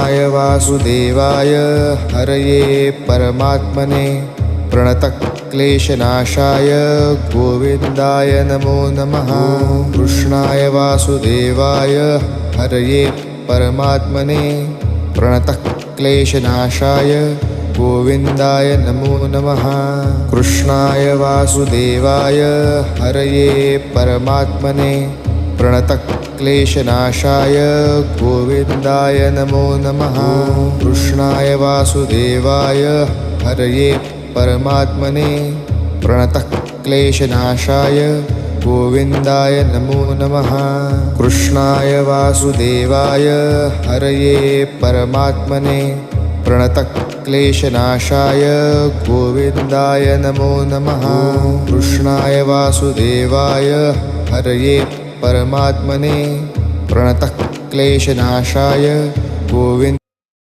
कृष्णाय वासुदेवाय हरये परमात्मने प्रणतक्लेशनाशाय गोविन्दाय नमो नमः। कृष्णाय वासुदेवाय हरये परमात्मने प्रणतक्लेशनाशाय गोविन्दाय नमो नमः। कृष्णाय वासुदेवाय हरये परमात्मने प्रणतक्लेशनाशाय गोविन्दाय नमो नमः। कृष्णाय वासुदेवाय हरये परमात्मने प्रणतक्लेशनाशाय गोविन्दाय नमो नमः। कृष्णाय वासुदेवाय हरये परमात्मने प्रणतक्लेशनाशाय गोविन्दाय नमो नमः। कृष्णाय वासुदेवाय हरये परमात्मने प्रणतक्लेशनाशाय गोविन्द